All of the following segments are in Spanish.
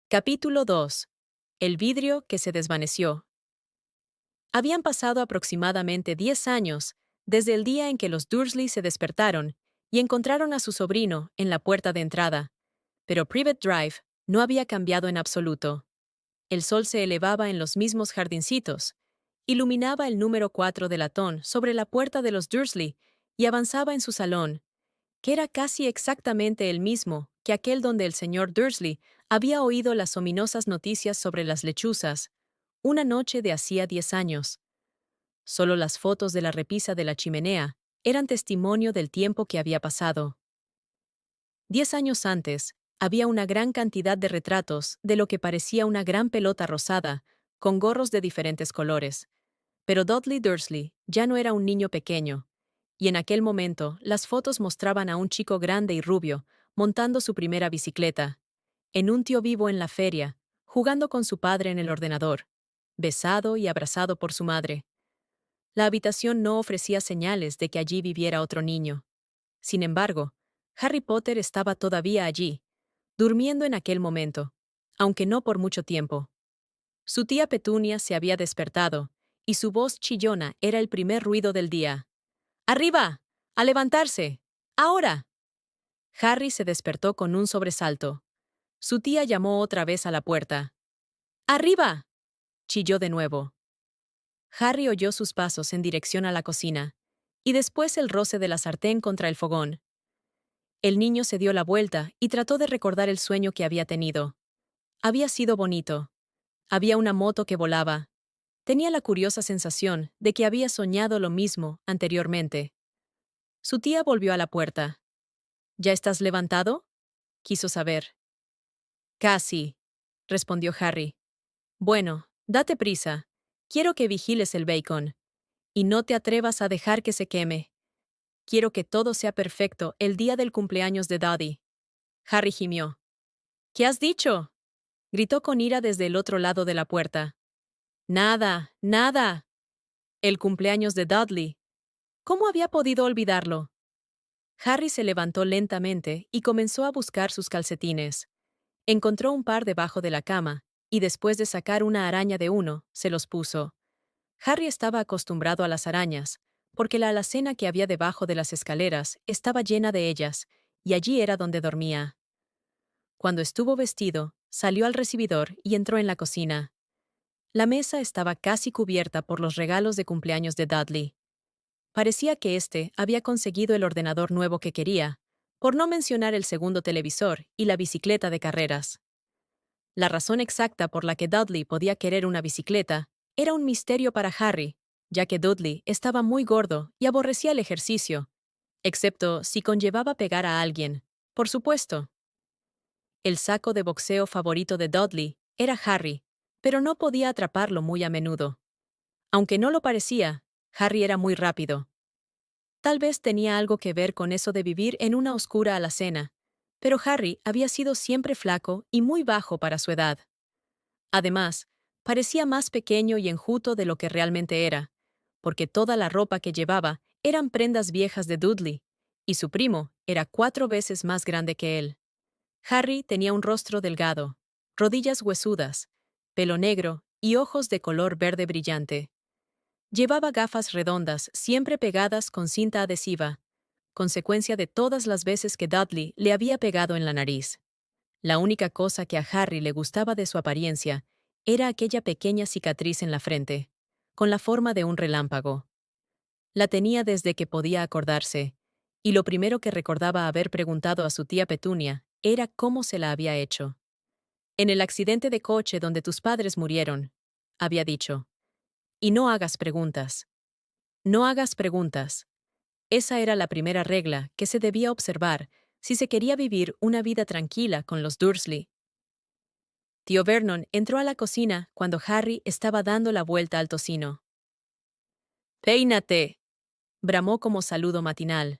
Capítulo 2. El vidrio que se desvaneció. Habían pasado aproximadamente 10 años desde el día en que los Dursley se despertaron y encontraron a su sobrino en la puerta de entrada, pero Privet Drive no había cambiado en absoluto. El sol se elevaba en los mismos jardincitos, iluminaba el número 4 de latón sobre la puerta de los Dursley y avanzaba en su salón, que era casi exactamente el mismo que aquel donde el señor Dursley había oído las ominosas noticias sobre las lechuzas, una noche de hacía 10 años. Solo las fotos de la repisa de la chimenea eran testimonio del tiempo que había pasado. 10 años antes, había una gran cantidad de retratos de lo que parecía una gran pelota rosada, con gorros de diferentes colores. Pero Dudley Dursley ya no era un niño pequeño, y en aquel momento las fotos mostraban a un chico grande y rubio, montando su primera bicicleta, en un tío vivo en la feria, jugando con su padre en el ordenador, besado y abrazado por su madre. La habitación no ofrecía señales de que allí viviera otro niño. Sin embargo, Harry Potter estaba todavía allí, durmiendo en aquel momento, aunque no por mucho tiempo. Su tía Petunia se había despertado, y su voz chillona era el primer ruido del día. ¡Arriba! ¡A levantarse! ¡Ahora! Harry se despertó con un sobresalto. Su tía llamó otra vez a la puerta. ¡Arriba! Chilló de nuevo. Harry oyó sus pasos en dirección a la cocina, y después el roce de la sartén contra el fogón. El niño se dio la vuelta y trató de recordar el sueño que había tenido. Había sido bonito. Había una moto que volaba. Tenía la curiosa sensación de que había soñado lo mismo anteriormente. Su tía volvió a la puerta. ¿Ya estás levantado?, quiso saber. Casi, respondió Harry. Bueno, date prisa. Quiero que vigiles el bacon. Y no te atrevas a dejar que se queme. Quiero que todo sea perfecto el día del cumpleaños de Daddy. Harry gimió. ¿Qué has dicho?, gritó con ira desde el otro lado de la puerta. Nada, nada. El cumpleaños de Dudley. ¿Cómo había podido olvidarlo? Harry se levantó lentamente y comenzó a buscar sus calcetines. Encontró un par debajo de la cama, y después de sacar una araña de uno, se los puso. Harry estaba acostumbrado a las arañas, porque la alacena que había debajo de las escaleras estaba llena de ellas, y allí era donde dormía. Cuando estuvo vestido, salió al recibidor y entró en la cocina. La mesa estaba casi cubierta por los regalos de cumpleaños de Dudley. Parecía que éste había conseguido el ordenador nuevo que quería, por no mencionar el segundo televisor y la bicicleta de carreras. La razón exacta por la que Dudley podía querer una bicicleta era un misterio para Harry, ya que Dudley estaba muy gordo y aborrecía el ejercicio, excepto si conllevaba pegar a alguien, por supuesto. El saco de boxeo favorito de Dudley era Harry, pero no podía atraparlo muy a menudo. Aunque no lo parecía, Harry era muy rápido. Tal vez tenía algo que ver con eso de vivir en una oscura alacena, pero Harry había sido siempre flaco y muy bajo para su edad. Además, parecía más pequeño y enjuto de lo que realmente era, porque toda la ropa que llevaba eran prendas viejas de Dudley, y su primo era 4 veces más grande que él. Harry tenía un rostro delgado, rodillas huesudas, pelo negro y ojos de color verde brillante. Llevaba gafas redondas, siempre pegadas con cinta adhesiva, consecuencia de todas las veces que Dudley le había pegado en la nariz. La única cosa que a Harry le gustaba de su apariencia era aquella pequeña cicatriz en la frente, con la forma de un relámpago. La tenía desde que podía acordarse, y lo primero que recordaba haber preguntado a su tía Petunia era cómo se la había hecho. En el accidente de coche donde tus padres murieron, había dicho. Y no hagas preguntas. No hagas preguntas. Esa era la primera regla que se debía observar si se quería vivir una vida tranquila con los Dursley. Tío Vernon entró a la cocina cuando Harry estaba dando la vuelta al tocino. ¡Peínate!, bramó como saludo matinal.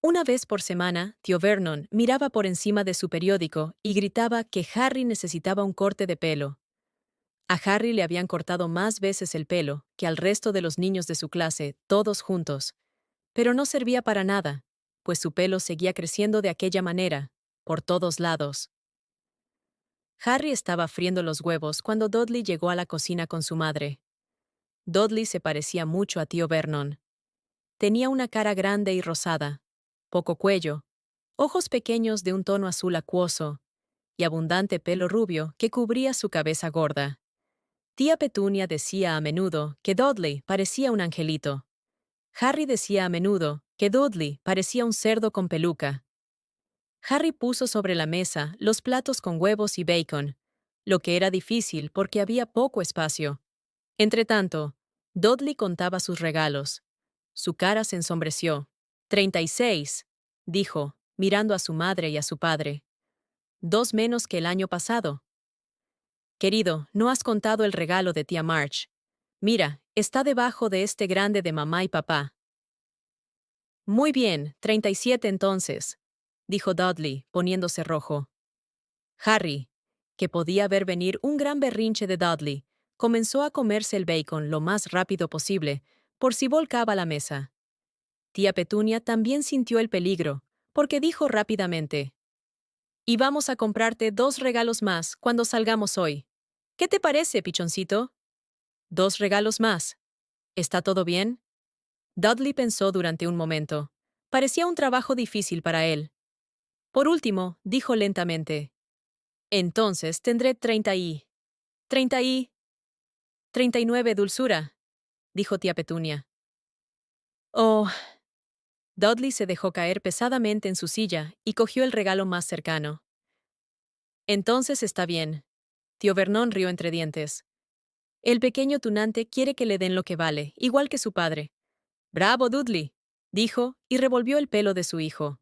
Una vez por semana, tío Vernon miraba por encima de su periódico y gritaba que Harry necesitaba un corte de pelo. A Harry le habían cortado más veces el pelo que al resto de los niños de su clase, todos juntos, pero no servía para nada, pues su pelo seguía creciendo de aquella manera, por todos lados. Harry estaba friendo los huevos cuando Dudley llegó a la cocina con su madre. Dudley se parecía mucho a tío Vernon. Tenía una cara grande y rosada, poco cuello, ojos pequeños de un tono azul acuoso y abundante pelo rubio que cubría su cabeza gorda. Tía Petunia decía a menudo que Dudley parecía un angelito. Harry decía a menudo que Dudley parecía un cerdo con peluca. Harry puso sobre la mesa los platos con huevos y bacon, lo que era difícil porque había poco espacio. Entretanto, Dudley contaba sus regalos. Su cara se ensombreció. 36, dijo, mirando a su madre y a su padre. 2 menos que el año pasado. Querido, no has contado el regalo de tía March. Mira, está debajo de este grande de mamá y papá. Muy bien, 37 entonces, dijo Dudley, poniéndose rojo. Harry, que podía ver venir un gran berrinche de Dudley, comenzó a comerse el bacon lo más rápido posible, por si volcaba la mesa. Tía Petunia también sintió el peligro, porque dijo rápidamente: «Y vamos a comprarte 2 regalos más cuando salgamos hoy. ¿Qué te parece, pichoncito? 2 regalos más. ¿Está todo bien?» Dudley pensó durante un momento. Parecía un trabajo difícil para él. Por último, dijo lentamente: «Entonces tendré 39, dulzura», dijo tía Petunia. Oh. Dudley se dejó caer pesadamente en su silla y cogió el regalo más cercano. Entonces está bien. Tío Vernon rió entre dientes. El pequeño tunante quiere que le den lo que vale, igual que su padre. «Bravo, Dudley», dijo, y revolvió el pelo de su hijo.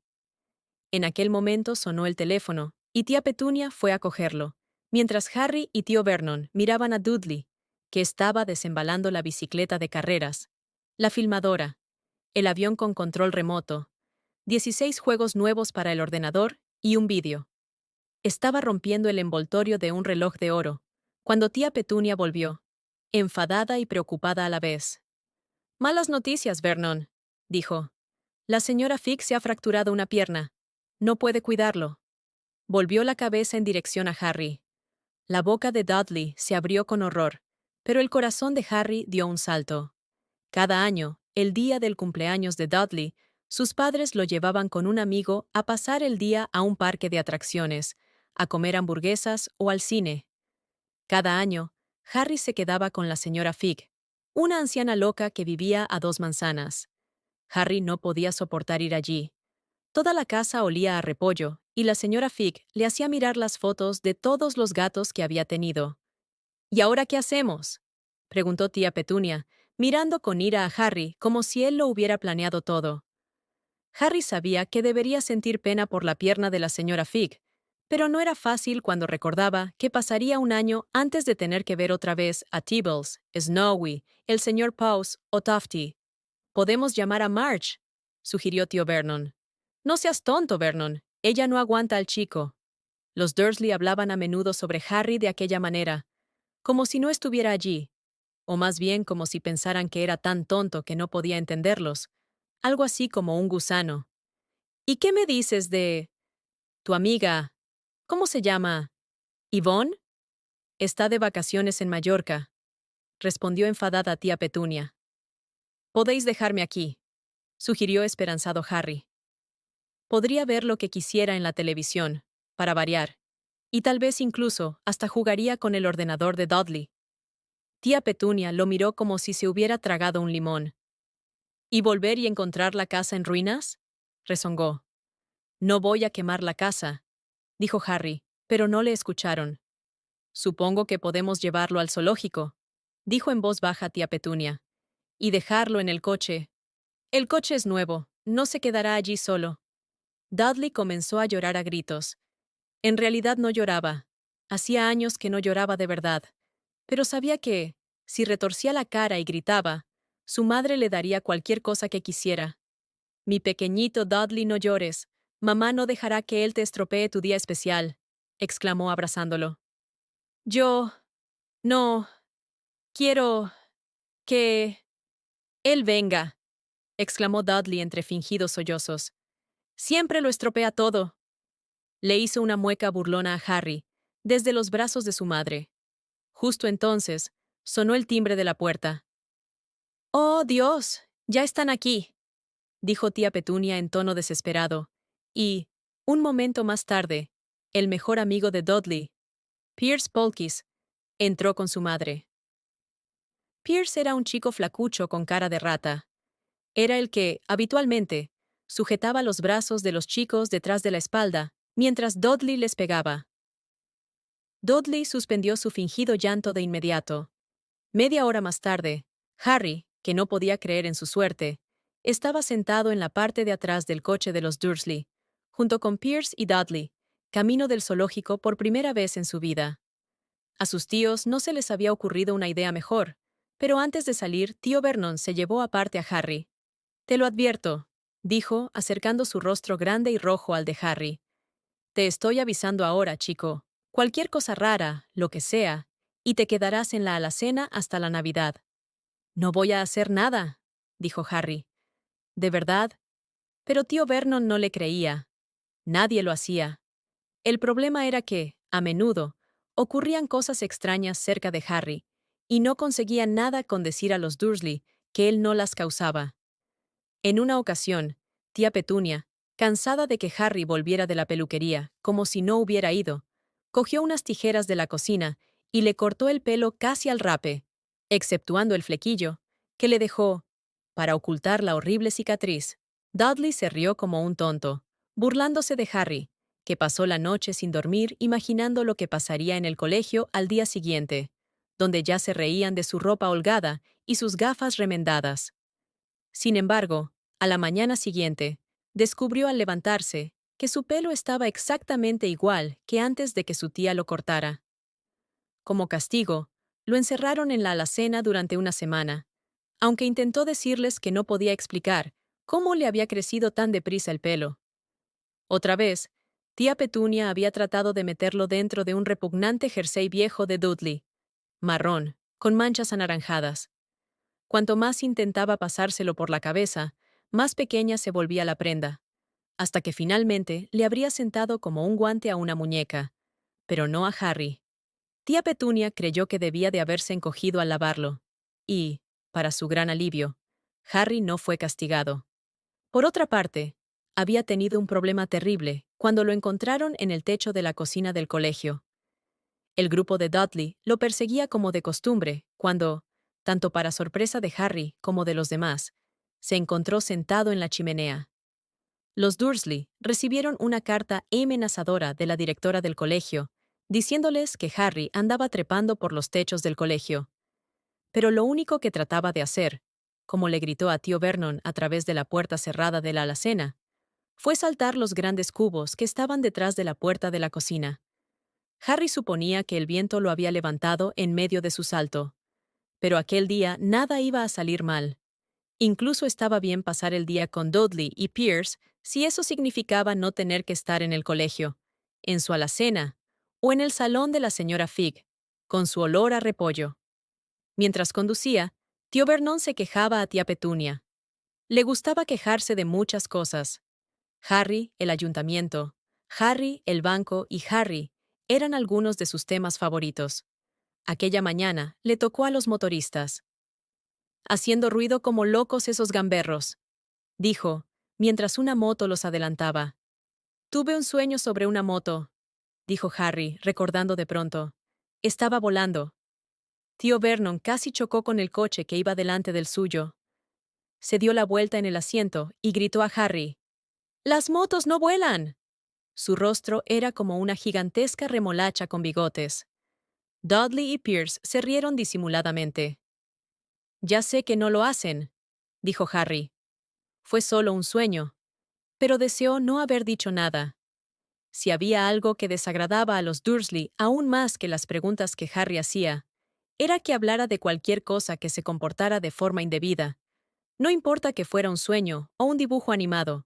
En aquel momento sonó el teléfono, y tía Petunia fue a cogerlo, mientras Harry y tío Vernon miraban a Dudley, que estaba desembalando la bicicleta de carreras, la filmadora, el avión con control remoto, 16 juegos nuevos para el ordenador y un vídeo. Estaba rompiendo el envoltorio de un reloj de oro, cuando tía Petunia volvió, enfadada y preocupada a la vez. «Malas noticias, Vernon», dijo. «La señora Figg se ha fracturado una pierna. No puede cuidarlo». Volvió la cabeza en dirección a Harry. La boca de Dudley se abrió con horror, pero el corazón de Harry dio un salto. Cada año, el día del cumpleaños de Dudley, sus padres lo llevaban con un amigo a pasar el día a un parque de atracciones, a comer hamburguesas o al cine. Cada año, Harry se quedaba con la señora Figg, una anciana loca que vivía a 2 manzanas. Harry no podía soportar ir allí. Toda la casa olía a repollo, y la señora Figg le hacía mirar las fotos de todos los gatos que había tenido. «¿Y ahora qué hacemos?», preguntó tía Petunia, mirando con ira a Harry como si él lo hubiera planeado todo. Harry sabía que debería sentir pena por la pierna de la señora Figg, pero no era fácil cuando recordaba que pasaría un año antes de tener que ver otra vez a Tibbles, Snowy, el señor Paws o Tufty. «Podemos llamar a March», sugirió tío Vernon. «No seas tonto, Vernon. Ella no aguanta al chico». Los Dursley hablaban a menudo sobre Harry de aquella manera, como si no estuviera allí, o más bien como si pensaran que era tan tonto que no podía entenderlos, algo así como un gusano. «¿Y qué me dices de tu amiga? ¿Cómo se llama? ¿Yvonne?» «Está de vacaciones en Mallorca», respondió enfadada tía Petunia. «Podéis dejarme aquí», sugirió esperanzado Harry. Podría ver lo que quisiera en la televisión, para variar, y tal vez incluso hasta jugaría con el ordenador de Dudley. Tía Petunia lo miró como si se hubiera tragado un limón. «¿Y volver y encontrar la casa en ruinas?», rezongó. «No voy a quemar la casa», dijo Harry, pero no le escucharon. «Supongo que podemos llevarlo al zoológico», dijo en voz baja tía Petunia, «y dejarlo en el coche. El coche es nuevo, no se quedará allí solo». Dudley comenzó a llorar a gritos. En realidad no lloraba. Hacía años que no lloraba de verdad. Pero sabía que, si retorcía la cara y gritaba, su madre le daría cualquier cosa que quisiera. «Mi pequeñito Dudley, no llores. Mamá no dejará que él te estropee tu día especial», exclamó abrazándolo. «Yo no quiero que él venga», exclamó Dudley entre fingidos sollozos. «Siempre lo estropea todo». Le hizo una mueca burlona a Harry, desde los brazos de su madre. Justo entonces, sonó el timbre de la puerta. «¡Oh, Dios! ¡Ya están aquí!», dijo tía Petunia en tono desesperado, y, un momento más tarde, el mejor amigo de Dudley, Pierce Polkis, entró con su madre. Pierce era un chico flacucho con cara de rata. Era el que, habitualmente, sujetaba los brazos de los chicos detrás de la espalda, mientras Dudley les pegaba. Dudley suspendió su fingido llanto de inmediato. Media hora más tarde, Harry, que no podía creer en su suerte, estaba sentado en la parte de atrás del coche de los Dursley, junto con Pierce y Dudley, camino del zoológico por primera vez en su vida. A sus tíos no se les había ocurrido una idea mejor, pero antes de salir, tío Vernon se llevó aparte a Harry. «Te lo advierto», dijo, acercando su rostro grande y rojo al de Harry. «Te estoy avisando ahora, chico. Cualquier cosa rara, lo que sea, y te quedarás en la alacena hasta la Navidad». «No voy a hacer nada», dijo Harry. «¿De verdad?». Pero tío Vernon no le creía. Nadie lo hacía. El problema era que, a menudo, ocurrían cosas extrañas cerca de Harry, y no conseguía nada con decir a los Dursley que él no las causaba. En una ocasión, tía Petunia, cansada de que Harry volviera de la peluquería, como si no hubiera ido, cogió unas tijeras de la cocina y le cortó el pelo casi al rape, exceptuando el flequillo, que le dejó, para ocultar la horrible cicatriz. Dudley se rió como un tonto, burlándose de Harry, que pasó la noche sin dormir imaginando lo que pasaría en el colegio al día siguiente, donde ya se reían de su ropa holgada y sus gafas remendadas. Sin embargo, a la mañana siguiente, descubrió al levantarse que su pelo estaba exactamente igual que antes de que su tía lo cortara. Como castigo, lo encerraron en la alacena durante una semana, aunque intentó decirles que no podía explicar cómo le había crecido tan deprisa el pelo. Otra vez, tía Petunia había tratado de meterlo dentro de un repugnante jersey viejo de Dudley, marrón, con manchas anaranjadas. Cuanto más intentaba pasárselo por la cabeza, más pequeña se volvía la prenda, hasta que finalmente le habría sentado como un guante a una muñeca, pero no a Harry. Tía Petunia creyó que debía de haberse encogido al lavarlo, y, para su gran alivio, Harry no fue castigado. Por otra parte, había tenido un problema terrible cuando lo encontraron en el techo de la cocina del colegio. El grupo de Dudley lo perseguía como de costumbre cuando, tanto para sorpresa de Harry como de los demás, se encontró sentado en la chimenea. Los Dursley recibieron una carta amenazadora de la directora del colegio, diciéndoles que Harry andaba trepando por los techos del colegio. Pero lo único que trataba de hacer, como le gritó a tío Vernon a través de la puerta cerrada de la alacena, fue saltar los grandes cubos que estaban detrás de la puerta de la cocina. Harry suponía que el viento lo había levantado en medio de su salto. Pero aquel día nada iba a salir mal. Incluso estaba bien pasar el día con Dudley y Pierce si eso significaba no tener que estar en el colegio, en su alacena o en el salón de la señora Fig, con su olor a repollo. Mientras conducía, tío Vernon se quejaba a tía Petunia. Le gustaba quejarse de muchas cosas. Harry, el ayuntamiento, Harry, el banco y Harry eran algunos de sus temas favoritos. Aquella mañana le tocó a los motoristas. «Haciendo ruido como locos esos gamberros», dijo, mientras una moto los adelantaba. «Tuve un sueño sobre una moto», dijo Harry, recordando de pronto. «Estaba volando». Tío Vernon casi chocó con el coche que iba delante del suyo. Se dio la vuelta en el asiento y gritó a Harry. «¡Las motos no vuelan!». Su rostro era como una gigantesca remolacha con bigotes. Dudley y Pierce se rieron disimuladamente. «Ya sé que no lo hacen», dijo Harry. Fue solo un sueño, pero deseó no haber dicho nada. Si había algo que desagradaba a los Dursley aún más que las preguntas que Harry hacía, era que hablara de cualquier cosa que se comportara de forma indebida. No importa que fuera un sueño o un dibujo animado.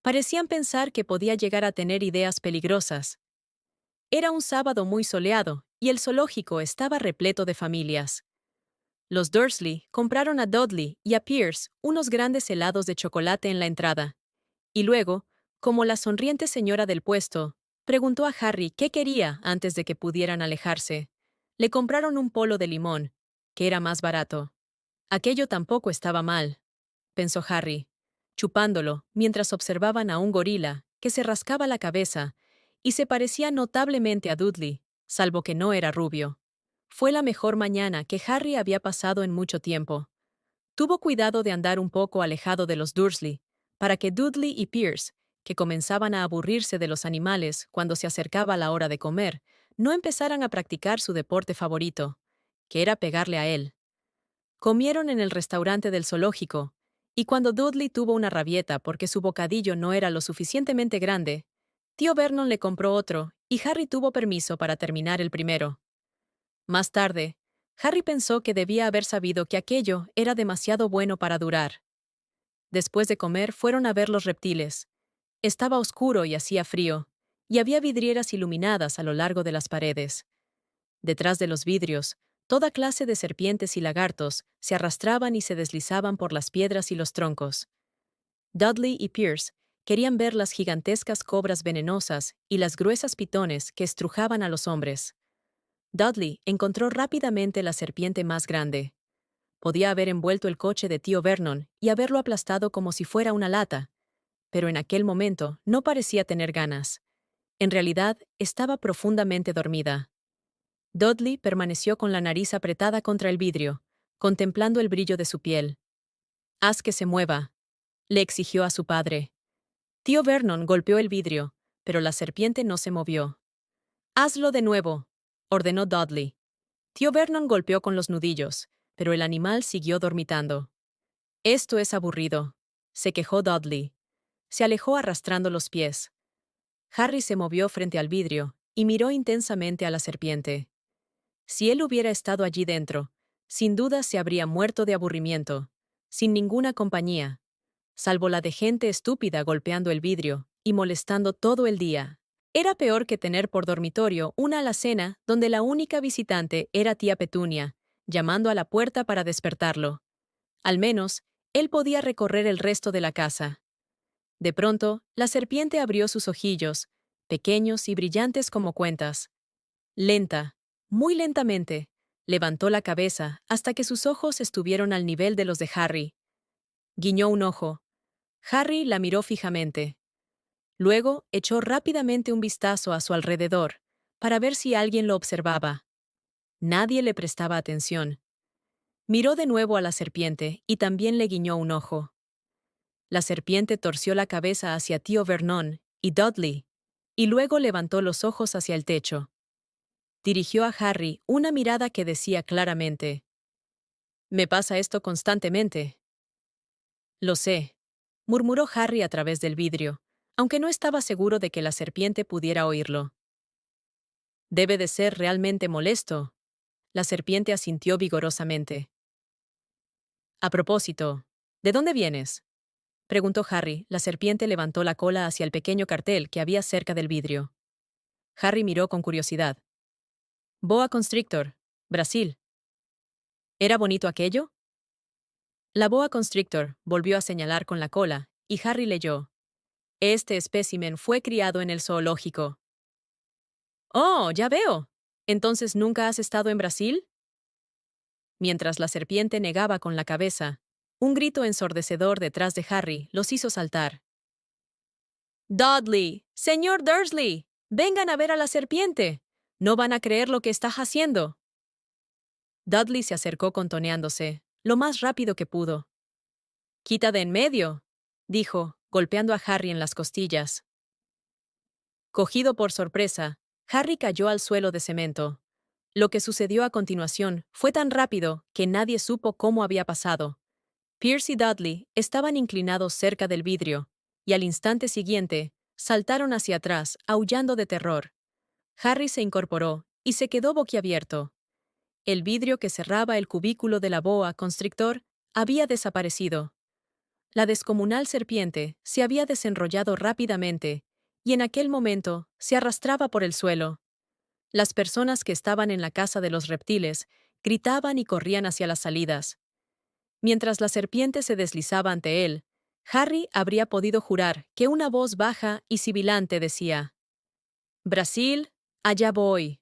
Parecían pensar que podía llegar a tener ideas peligrosas. Era un sábado muy soleado y el zoológico estaba repleto de familias. Los Dursley compraron a Dudley y a Pierce unos grandes helados de chocolate en la entrada. Y luego, como la sonriente señora del puesto, Preguntó a Harry qué quería antes de que pudieran alejarse. Le compraron un polo de limón, que era más barato. Aquello tampoco estaba mal, pensó Harry, chupándolo mientras observaban a un gorila que se rascaba la cabeza y se parecía notablemente a Dudley, salvo que no era rubio. Fue la mejor mañana que Harry había pasado en mucho tiempo. Tuvo cuidado de andar un poco alejado de los Dursley, para que Dudley y Pierce, que comenzaban a aburrirse de los animales cuando se acercaba la hora de comer, no empezaran a practicar su deporte favorito, que era pegarle a él. Comieron en el restaurante del zoológico, y cuando Dudley tuvo una rabieta porque su bocadillo no era lo suficientemente grande, tío Vernon le compró otro y Harry tuvo permiso para terminar el primero. Más tarde, Harry pensó que debía haber sabido que aquello era demasiado bueno para durar. Después de comer fueron a ver los reptiles. Estaba oscuro y hacía frío, y había vidrieras iluminadas a lo largo de las paredes. Detrás de los vidrios, toda clase de serpientes y lagartos se arrastraban y se deslizaban por las piedras y los troncos. Dudley y Pierce querían ver las gigantescas cobras venenosas y las gruesas pitones que estrujaban a los hombres. Dudley encontró rápidamente la serpiente más grande. Podía haber envuelto el coche de tío Vernon y haberlo aplastado como si fuera una lata, pero en aquel momento no parecía tener ganas. En realidad, estaba profundamente dormida. Dudley permaneció con la nariz apretada contra el vidrio, contemplando el brillo de su piel. «Haz que se mueva», le exigió a su padre. Tío Vernon golpeó el vidrio, pero la serpiente no se movió. «Hazlo de nuevo», ordenó Dudley. Tío Vernon golpeó con los nudillos, pero el animal siguió dormitando. «Esto es aburrido», se quejó Dudley. Se alejó arrastrando los pies. Harry se movió frente al vidrio y miró intensamente a la serpiente. Si él hubiera estado allí dentro, sin duda se habría muerto de aburrimiento, sin ninguna compañía, salvo la de gente estúpida golpeando el vidrio y molestando todo el día. Era peor que tener por dormitorio una alacena donde la única visitante era tía Petunia, llamando a la puerta para despertarlo. Al menos, él podía recorrer el resto de la casa. De pronto, la serpiente abrió sus ojillos, pequeños y brillantes como cuentas. Lenta, muy lentamente, levantó la cabeza hasta que sus ojos estuvieron al nivel de los de Harry. Guiñó un ojo. Harry la miró fijamente. Luego echó rápidamente un vistazo a su alrededor, para ver si alguien lo observaba. Nadie le prestaba atención. Miró de nuevo a la serpiente y también le guiñó un ojo. La serpiente torció la cabeza hacia tío Vernon y Dudley, y luego levantó los ojos hacia el techo. Dirigió a Harry una mirada que decía claramente: «Me pasa esto constantemente». «Lo sé», murmuró Harry a través del vidrio, aunque no estaba seguro de que la serpiente pudiera oírlo. «Debe de ser realmente molesto». La serpiente asintió vigorosamente. «A propósito, ¿de dónde vienes?», preguntó Harry. La serpiente levantó la cola hacia el pequeño cartel que había cerca del vidrio. Harry miró con curiosidad. «Boa Constrictor, Brasil». ¿Era bonito aquello? La boa constrictor volvió a señalar con la cola, y Harry leyó: «Este espécimen fue criado en el zoológico». «Oh, ya veo. ¿Entonces nunca has estado en Brasil?». Mientras la serpiente negaba con la cabeza, un grito ensordecedor detrás de Harry los hizo saltar. «Dudley, señor Dursley, vengan a ver a la serpiente. No van a creer lo que está haciendo». Dudley se acercó contoneándose, lo más rápido que pudo. «Quita de en medio», dijo, golpeando a Harry en las costillas. Cogido por sorpresa, Harry cayó al suelo de cemento. Lo que sucedió a continuación fue tan rápido que nadie supo cómo había pasado. Pierce y Dudley estaban inclinados cerca del vidrio, y al instante siguiente, saltaron hacia atrás, aullando de terror. Harry se incorporó y se quedó boquiabierto. El vidrio que cerraba el cubículo de la boa constrictor había desaparecido. La descomunal serpiente se había desenrollado rápidamente, y en aquel momento se arrastraba por el suelo. Las personas que estaban en la casa de los reptiles gritaban y corrían hacia las salidas. Mientras la serpiente se deslizaba ante él, Harry habría podido jurar que una voz baja y sibilante decía: Brasil, allá voy.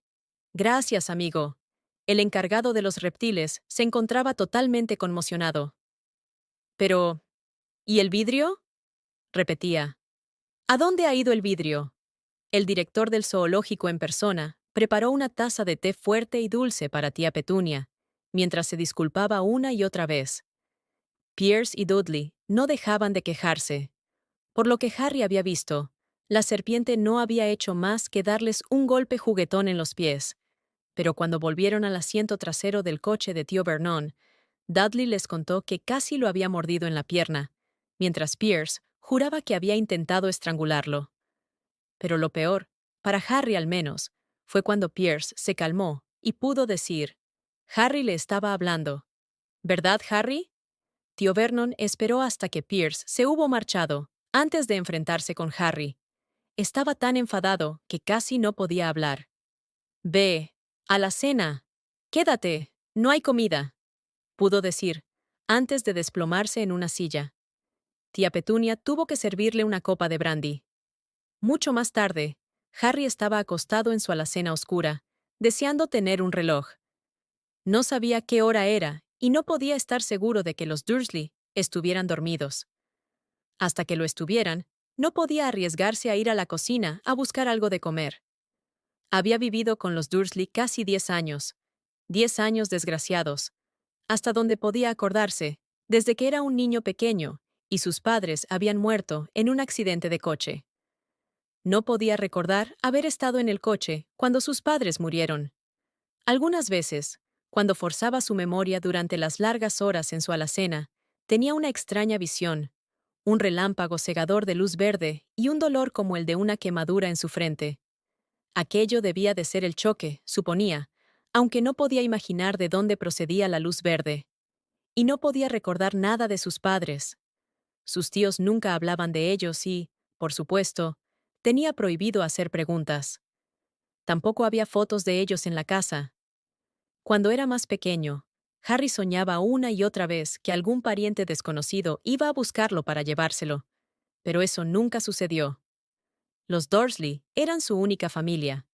Gracias, amigo. El encargado de los reptiles se encontraba totalmente conmocionado. Pero, ¿y el vidrio? Repetía. ¿A dónde ha ido el vidrio? El director del zoológico en persona preparó una taza de té fuerte y dulce para tía Petunia, mientras se disculpaba una y otra vez. Pierce y Dudley no dejaban de quejarse. Por lo que Harry había visto, la serpiente no había hecho más que darles un golpe juguetón en los pies. Pero cuando volvieron al asiento trasero del coche de tío Vernon, Dudley les contó que casi lo había mordido en la pierna, mientras Pierce juraba que había intentado estrangularlo. Pero lo peor, para Harry al menos, fue cuando Pierce se calmó y pudo decir: Harry le estaba hablando. ¿Verdad, Harry? Tío Vernon esperó hasta que Pierce se hubo marchado, antes de enfrentarse con Harry. Estaba tan enfadado que casi no podía hablar. Ve, a la cena. Quédate, no hay comida, pudo decir, antes de desplomarse en una silla. Tía Petunia tuvo que servirle una copa de brandy. Mucho más tarde, Harry estaba acostado en su alacena oscura, deseando tener un reloj. No sabía qué hora era y no podía estar seguro de que los Dursley estuvieran dormidos. Hasta que lo estuvieran, no podía arriesgarse a ir a la cocina a buscar algo de comer. Había vivido con los Dursley casi 10 años. 10 años desgraciados. Hasta donde podía acordarse, desde que era un niño pequeño, y sus padres habían muerto en un accidente de coche. No podía recordar haber estado en el coche cuando sus padres murieron. Algunas veces, cuando forzaba su memoria durante las largas horas en su alacena, tenía una extraña visión, un relámpago cegador de luz verde y un dolor como el de una quemadura en su frente. Aquello debía de ser el choque, suponía, aunque no podía imaginar de dónde procedía la luz verde. Y no podía recordar nada de sus padres. Sus tíos nunca hablaban de ellos y, por supuesto, tenía prohibido hacer preguntas. Tampoco había fotos de ellos en la casa. Cuando era más pequeño, Harry soñaba una y otra vez que algún pariente desconocido iba a buscarlo para llevárselo, pero eso nunca sucedió. Los Dursley eran su única familia.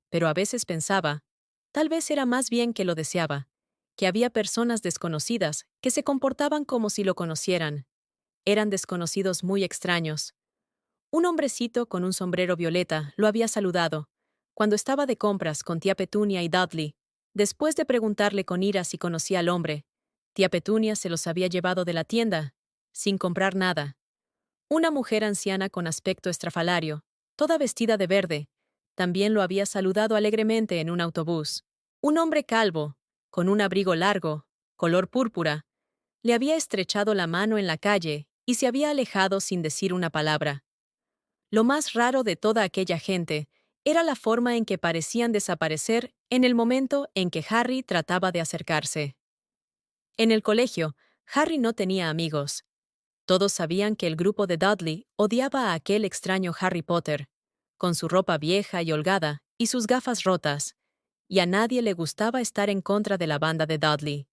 Pero a veces pensaba, tal vez era más bien que lo deseaba, que había personas desconocidas que se comportaban como si lo conocieran. Eran desconocidos muy extraños. Un hombrecito con un sombrero violeta lo había saludado, cuando estaba de compras con tía Petunia y Dudley. Después de preguntarle con ira si conocía al hombre, tía Petunia se los había llevado de la tienda, sin comprar nada. Una mujer anciana con aspecto estrafalario, toda vestida de verde, también lo había saludado alegremente en un autobús. Un hombre calvo, con un abrigo largo, color púrpura, le había estrechado la mano en la calle y se había alejado sin decir una palabra. Lo más raro de toda aquella gente era la forma en que parecían desaparecer en el momento en que Harry trataba de acercarse. En el colegio, Harry no tenía amigos. Todos sabían que el grupo de Dudley odiaba a aquel extraño Harry Potter, con su ropa vieja y holgada y sus gafas rotas, y a nadie le gustaba estar en contra de la banda de Dudley.